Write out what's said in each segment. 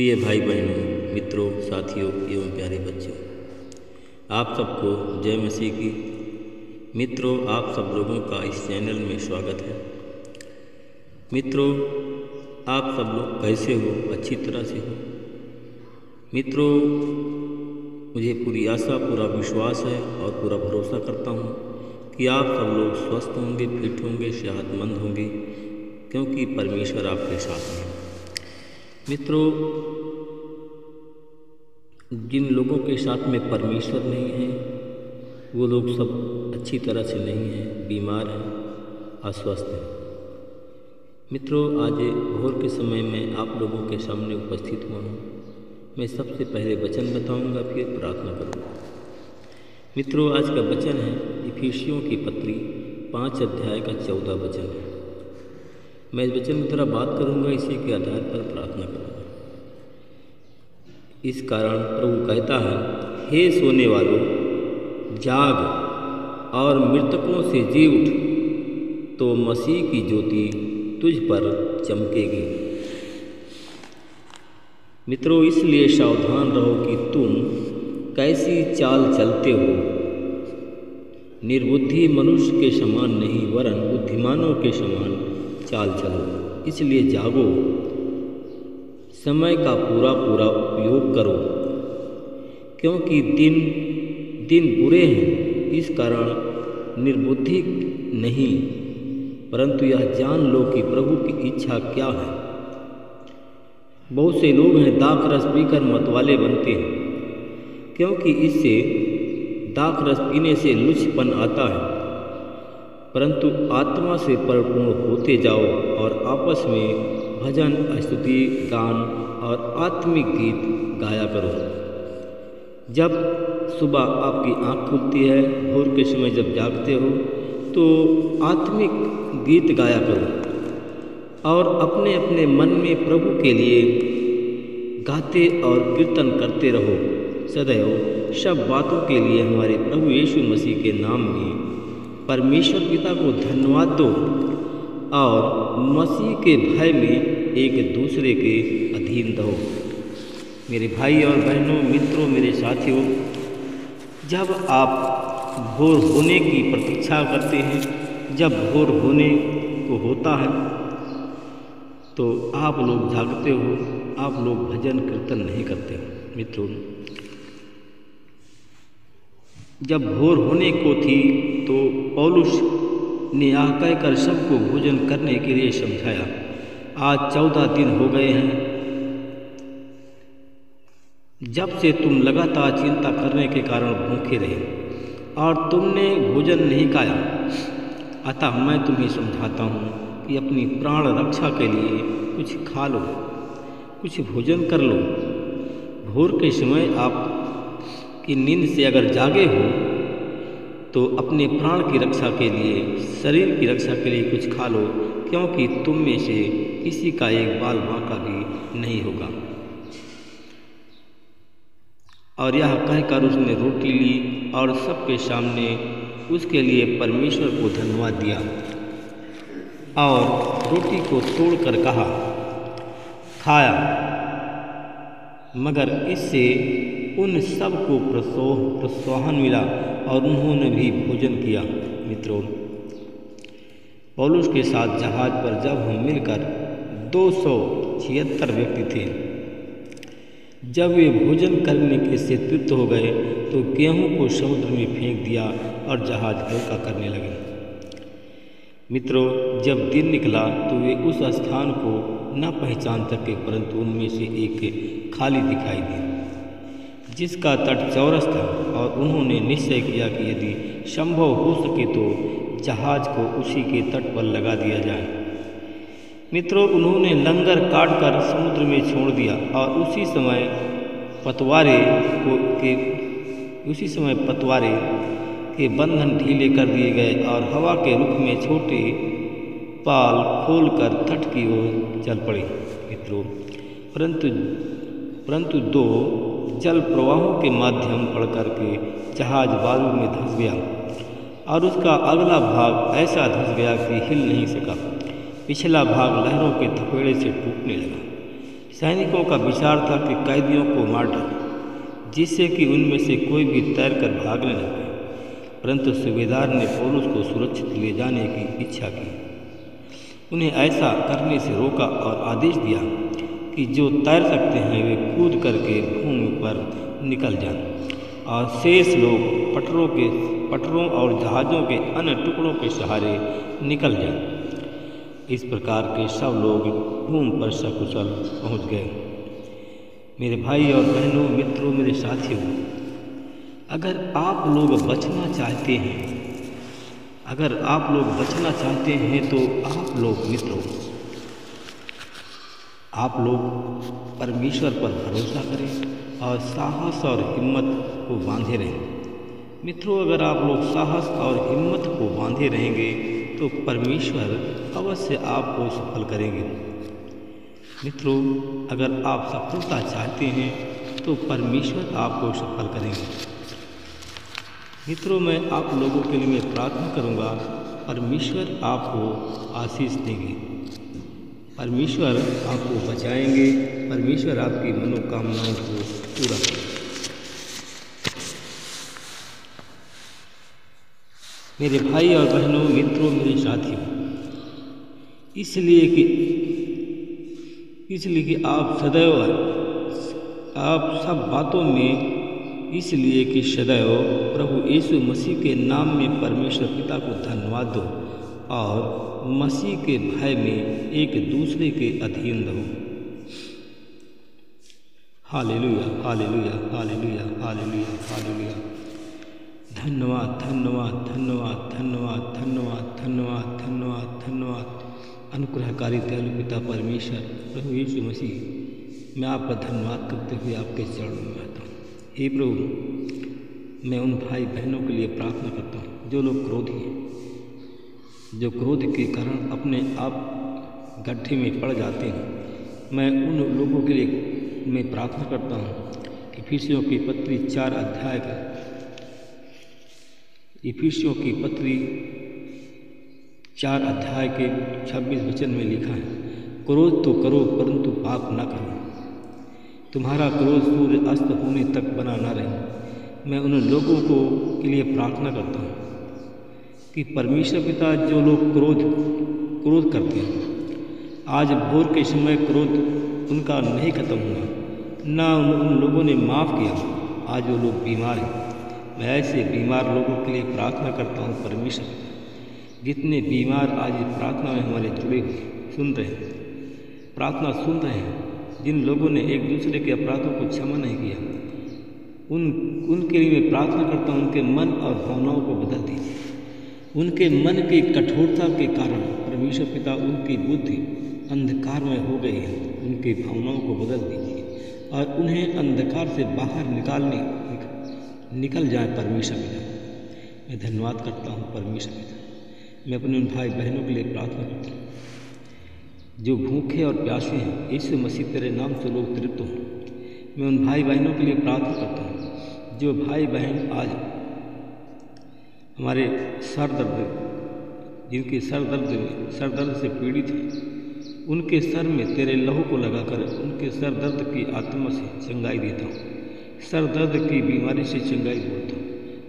प्रिय भाई बहनों, मित्रों, साथियों एवं प्यारे बच्चों, आप सबको जय मसीह की। मित्रों, आप सब लोगों का इस चैनल में स्वागत है। मित्रों, आप सब लोग कैसे हो? अच्छी तरह से हो? मित्रों, मुझे पूरी आशा, पूरा विश्वास है और पूरा भरोसा करता हूँ कि आप सब लोग स्वस्थ होंगे, फिट होंगे, सेहतमंद होंगे, क्योंकि परमेश्वर आपके साथ हैं। मित्रों, जिन लोगों के साथ में परमेश्वर नहीं है वो लोग सब अच्छी तरह से नहीं हैं, बीमार हैं, अस्वस्थ हैं। मित्रों, आज भोर के समय में आप लोगों के सामने उपस्थित हुआ हूँ। मैं सबसे पहले वचन बताऊंगा, फिर प्रार्थना करूंगा। मित्रों, आज का वचन है इफिसियों की पत्री 5 अध्याय का 14 वचन है। मैं इस वचन में थोड़ा बात करूंगा, इसी के आधार पर प्रार्थना करूंगा। इस कारण प्रभु कहता है, हे सोने वालों, जाग और मृतकों से जी उठ, तो मसीह की ज्योति तुझ पर चमकेगी। मित्रों, इसलिए सावधान रहो कि तुम कैसी चाल चलते हो। निर्बुद्धि मनुष्य के समान नहीं, वरन बुद्धिमानों के समान चाल चलो। इसलिए जागो, समय का पूरा पूरा उपयोग करो, क्योंकि दिन बुरे हैं। इस कारण निर्बुद्धि नहीं, परंतु यह जान लो कि प्रभु की इच्छा क्या है। बहुत से लोग हैं दाख रस पीकर मतवाले बनते हैं, क्योंकि इससे दाख रस पीने से लुचपन आता है। परंतु आत्मा से परिपूर्ण होते जाओ और आपस में भजन, स्तुति, गान और आत्मिक गीत गाया करो। जब सुबह आपकी आँख खुलती है, भोर के समय जब जागते हो, तो आत्मिक गीत गाया करो और अपने अपने मन में प्रभु के लिए गाते और कीर्तन करते रहो। सदैव सब बातों के लिए हमारे प्रभु यीशु मसीह के नाम में परमेश्वर पिता को धन्यवाद दो और मसीह के भय में एक दूसरे के अधीन रहो। मेरे भाई और बहनों, मित्रों, मेरे साथियों, जब आप भोर होने की प्रतीक्षा करते हैं, जब भोर होने को होता है, तो आप लोग जागते हो, आप लोग भजन कीर्तन नहीं करते। मित्रों, जब भोर होने को थी तो पौलुस ने यह कहकर सबको भोजन करने के लिए समझाया, आज 14 दिन हो गए हैं जब से तुम लगातार चिंता करने के कारण भूखे रहे और तुमने भोजन नहीं खाया। अतः मैं तुम्हें समझाता हूँ कि अपनी प्राण रक्षा के लिए कुछ खा लो, कुछ भोजन कर लो। भोर के समय आप की नींद से अगर जागे हो तो अपने प्राण की रक्षा के लिए, शरीर की रक्षा के लिए कुछ खा लो, क्योंकि तुम में से किसी का एक बाल बांका भी नहीं होगा। और यह कहकर उसने रोटी ली और सबके सामने उसके लिए परमेश्वर को धन्यवाद दिया और रोटी को तोड़कर कहा, खाया। मगर इससे उन सब को प्रोत्साहन मिला और उन्होंने भी भोजन किया। मित्रों, पौलुस के साथ जहाज पर जब हम मिलकर 276 व्यक्ति थे, जब वे भोजन करने के से तृप्त हो गए तो गेहूं को समुद्र में फेंक दिया और जहाज हल्का करने लगे। मित्रों, जब दिन निकला तो वे उस स्थान को न पहचान सके, परंतु उनमें से एक खाली दिखाई दी जिसका तट चौरस था, और उन्होंने निश्चय किया कि यदि संभव हो सके तो जहाज को उसी के तट पर लगा दिया जाए। मित्रों, उन्होंने लंगर काटकर समुद्र में छोड़ दिया और उसी समय पतवारे के बंधन ढीले कर दिए गए और हवा के रुख में छोटे पाल खोलकर तट की ओर चल पड़े। मित्रों, परंतु 2 जल प्रवाहों के माध्यम पड़ करके जहाज बालू में धंस गया और उसका अगला भाग ऐसा धंस गया कि हिल नहीं सका। पिछला भाग लहरों के थपेड़े से टूटने लगा। सैनिकों का विचार था कि कैदियों को मार डालें, जिससे कि उनमें से कोई भी तैरकर भागने न पाए। परंतु सूबेदार ने पौलुस को सुरक्षित ले जाने की इच्छा की। उन्हें ऐसा करने से रोका और आदेश दिया कि जो तैर सकते हैं वे कूद करके भूमि पर निकल जाएं और शेष लोग पटरों और जहाज़ों के अन्य टुकड़ों के सहारे निकल जाएं। इस प्रकार के सब लोग भूमि पर सकुशल पहुँच गए। मेरे भाई और बहनों, मित्रों, मेरे साथियों, अगर आप लोग बचना चाहते हैं तो आप लोग मित्रों, आप लोग परमेश्वर पर भरोसा करें और साहस और हिम्मत को बांधे रहें। मित्रों, अगर आप लोग साहस और हिम्मत को बांधे रहेंगे तो परमेश्वर अवश्य आपको सफल करेंगे। मित्रों, अगर आप सफलता चाहते हैं तो परमेश्वर आपको सफल करेंगे। मित्रों, मैं आप लोगों के लिए प्रार्थना करूंगा, परमेश्वर आपको आशीष देंगे, परमेश्वर आपको बचाएंगे, परमेश्वर आपकी मनोकामनाओं को पूरा करेंगे। मेरे भाई और बहनों, मित्रों, मेरे साथियों, इसलिए कि आप सब बातों में इसलिए कि सदैव प्रभु यीशु मसीह के नाम में परमेश्वर पिता को धन्यवाद दो और मसीह के भय में एक दूसरे के अधीन रहो। Hallelujah, hallelujah, hallelujah, hallelujah, hallelujah. धन्यवाद, धन्यवाद, धन्यवाद, धन्यवाद, धन्यवाद, धन्यवाद, धन्यवाद, धन्यवाद। अनुग्रहकारी दयालु पिता परमेश्वर प्रभु यीशु मसीह, मैं आपका धन्यवाद करते हुए आपके चरणों में आता हूँ। हे प्रभु, मैं उन भाई बहनों के लिए प्रार्थना करता हूँ जो लोग क्रोधी हैं, जो क्रोध के कारण अपने आप गड्ढे में पड़ जाते हैं। मैं उन लोगों के लिए मैं प्रार्थना करता हूँ। इफिसियों की पत्री 4 अध्याय का इफिसियों की पत्री 4 अध्याय के 26 वचन में लिखा है, क्रोध तो करो परंतु पाप न करो। तुम्हारा क्रोध सूर्य अस्त होने तक बना न रहे। मैं उन लोगों के लिए प्रार्थना करता हूँ कि परमेश्वर पिता, जो लोग क्रोध करते हैं, आज भोर के समय क्रोध उनका नहीं खत्म हुआ, ना उन लोगों ने माफ़ किया। आज वो लोग बीमार हैं। मैं ऐसे बीमार लोगों के लिए प्रार्थना करता हूँ परमेश्वर, जितने बीमार आज प्रार्थना में हमारे जुड़े हुए सुन रहे हैं, प्रार्थना सुन रहे हैं, जिन लोगों ने एक दूसरे के अपराधों को क्षमा नहीं किया, उनके लिए मैं प्रार्थना करता हूँ, उनके मन और भावनाओं को बदल दीजिए। उनके मन की कठोरता के कारण परमेश्वर पिता उनकी बुद्धि अंधकार में हो गई है, उनकी भावनाओं को बदल दीजिए और उन्हें अंधकार से बाहर निकल जाए परमेश्वर पिता। मैं धन्यवाद करता हूँ परमेश्वर पिता। मैं अपने उन भाई बहनों के लिए प्रार्थना करता हूँ जो भूखे और प्यासे हैं। यीशु मसीह तेरे नाम से लोग तृप्त हों। मैं उन भाई बहनों के लिए प्रार्थना करता हूँ जो भाई बहन आज हमारे जिनके सर दर्द से पीड़ित हैं, उनके सर में तेरे लहू को लगाकर उनके सर दर्द की आत्मा से चंगाई देता हूँ, सर दर्द की बीमारी से चंगाई बोलता हूँ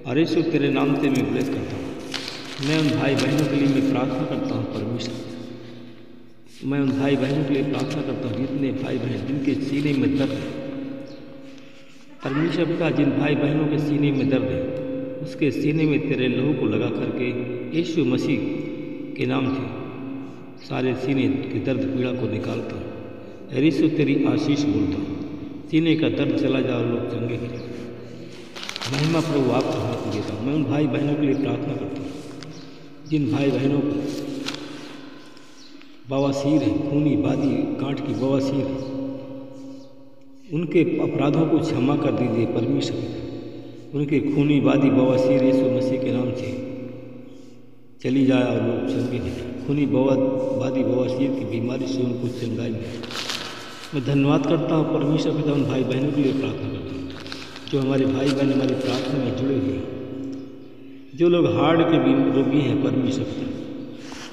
और यीशु तेरे नाम से मैं ब्लेस करता हूँ। मैं उन भाई बहनों के लिए मैं प्रार्थना करता हूँ परमेश्वर। मैं उन भाई बहनों के लिए प्रार्थना करता हूँ जितने भाई बहन जिनके सीने में दर्द है परमेश्वर पिता, जिन भाई बहनों के सीने में दर्द है उसके सीने में तेरे लहू को लगा करके यीशु मसीह के नाम से सारे सीने के दर्द पीड़ा को निकालता हूँ। यीशु तेरी आशीष बोलता हूँ, सीने का दर्द चला जाओ, लोग चंगे हो जाओ। महिमा प्रभु आपको हाथ देता हूँ। मैं उन भाई बहनों के लिए प्रार्थना करता हूँ जिन भाई बहनों को बवासीर है, खूनी बादी गांठ की बवासीर है, उनके अपराधों को क्षमा कर दीजिए परमेश्वर। उनके खूनी बादी बवासीर यीशु मसीह के नाम से चली जाए और लोग चंगे हो जाए। खूनी बादी बवासीर की बीमारी से उनको चंगाई मिले। मैं धन्यवाद करता हूँ परमेश्वर पिता। उन भाई बहनों के लिए प्रार्थना करता हूँ जो हमारे भाई बहन हमारी प्रार्थना में जुड़े हुए हैं, जो लोग हार्ट के रोगी हैं परमेश्वर पिता,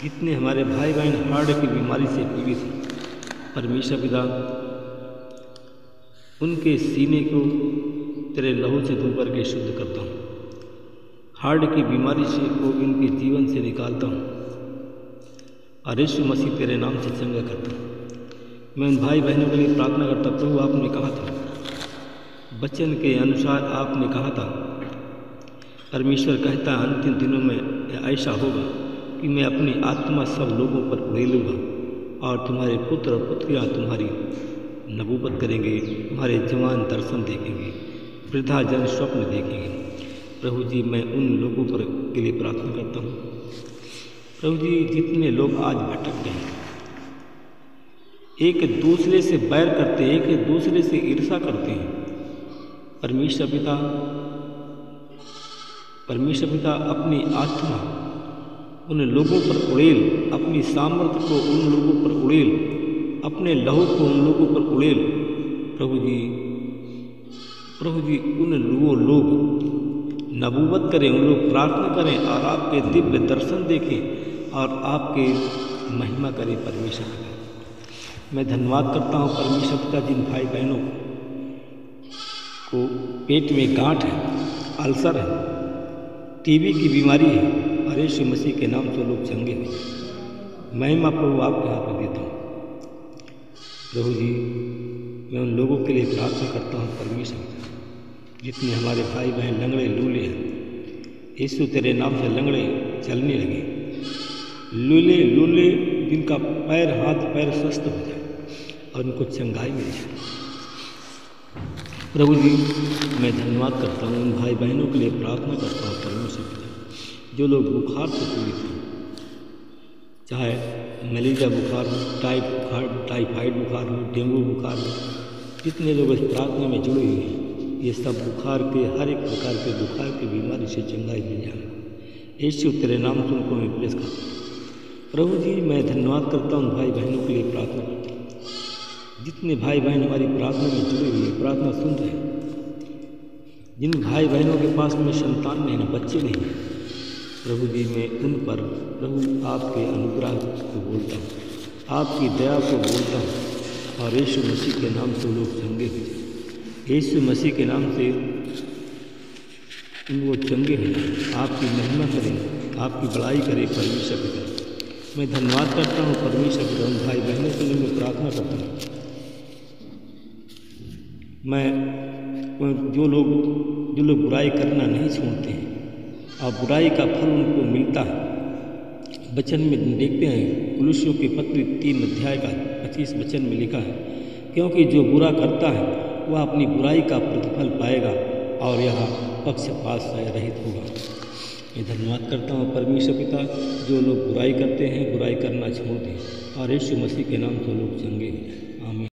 कितने हमारे भाई बहन हार्ट की बीमारी से पीड़ित हैं परमेश्वर पिता, उनके सीने को तेरे लहू से धो करके शुद्ध करता हूँ। हार्ट की बीमारी से को इनके जीवन से निकालता हूँ और यीशु मसीह तेरे नाम से चंगा करता हूँ। मैं उन भाई बहनों के लिए प्रार्थना करता हूँ। प्रभु, आपने कहा था, वचन के अनुसार आपने कहा था, परमेश्वर कहता है अंतिम दिनों में ऐसा होगा कि मैं अपनी आत्मा सब लोगों पर उड़ेलूँगा और तुम्हारे पुत्र और पुत्रियाँ तुम्हारी नबूवत करेंगे, तुम्हारे जवान दर्शन देखेंगे, वृद्धा जन स्वप्न देखेंगे। प्रभु जी, मैं उन लोगों पर के लिए प्रार्थना करता हूँ। प्रभु जी, जितने लोग आज भटक गए, एक दूसरे से बैर करते हैं, एक दूसरे से ईर्ष्या करते हैं, परमेश्वर पिता अपनी आत्मा उन लोगों पर उड़ेल, अपनी सामर्थ्य को उन लोगों पर उड़ेल, अपने लहू को उन लोगों पर उड़ेल। प्रभु जी, वो लोग नबूवत करें, उन लोग प्रार्थना करें और आपके दिव्य दर्शन देखें और आपके महिमा करें। परमेश्वर पिता, मैं धन्यवाद करता हूँ परमेश्वर पिता, जिन भाई बहनों को पेट में गांठ है, अल्सर है, टीबी की बीमारी है, और यीशु मसीह के नाम से लोग चंगे हुए। महिमा प्रभु आपके हाथ में देता हूँ। प्रभु जी, मैं उन लोगों के लिए प्रार्थना करता हूँ परमेश्वर, जितने हमारे भाई बहन लंगड़े लूले हैं, यीशु तेरे नाम से लंगड़े चलने लगे, लूले जिनका हाथ पैर स्वस्थ हो जाए और उनको चंगाई मिल जाए। प्रभु जी, मैं धन्यवाद करता हूँ, उन भाई बहनों के लिए प्रार्थना करता हूँ परमेश्वर पिता, जो लोग बुखार से पीड़ित हैं, चाहे मलेरिया बुखार हो, टाइफाइड बुखार हो, डेंगू बुखार हो, जितने लोग इस प्रार्थना में जुड़े हुए हैं, ये सब बुखार के हर एक प्रकार के बुखार की बीमारी से चंगाई मिल जाए। यीशु तेरे नाम से उनको मैं प्रेस करता हूँ। प्रभु जी, मैं धन्यवाद करता हूँ, भाई बहनों के लिए प्रार्थना करता हूँ, जितने भाई बहन हमारी प्रार्थना में जुड़े हुए हैं, प्रार्थना सुन रहे हैं, जिन भाई बहनों के पास में संतान नहीं है, बच्चे नहीं हैं, प्रभु जी, मैं उन पर प्रभु आपके अनुग्रह को बोलता हूँ, आपकी दया को बोलता हूँ और यीशु मसीह के नाम से लोग चंगे हो जाए। यीशु मसीह के नाम से वो चंगे हैं, आपकी महिमा करें, आपकी बड़ाई करें। परमेश्वर पिता, मैं धन्यवाद करता हूँ परमेश्वर पिता, उन भाई बहनों के लिए मैं प्रार्थना करता हूँ। मैं जो लोग बुराई करना नहीं छोड़ते हैं और बुराई का फल उनको मिलता है, वचन में देखते हैं, कुलुस्सियों की पत्री 3 अध्याय का 25 वचन में लिखा है, क्योंकि जो बुरा करता है वह अपनी बुराई का प्रतिफल पाएगा और यह पक्षपात से रहित होगा। मैं धन्यवाद करता हूँ परमेश्वर पिता, जो लोग बुराई करते हैं, बुराई करना छोड़ दें और यीशु मसीह के नाम से लोग चंगे हैं। आमीन।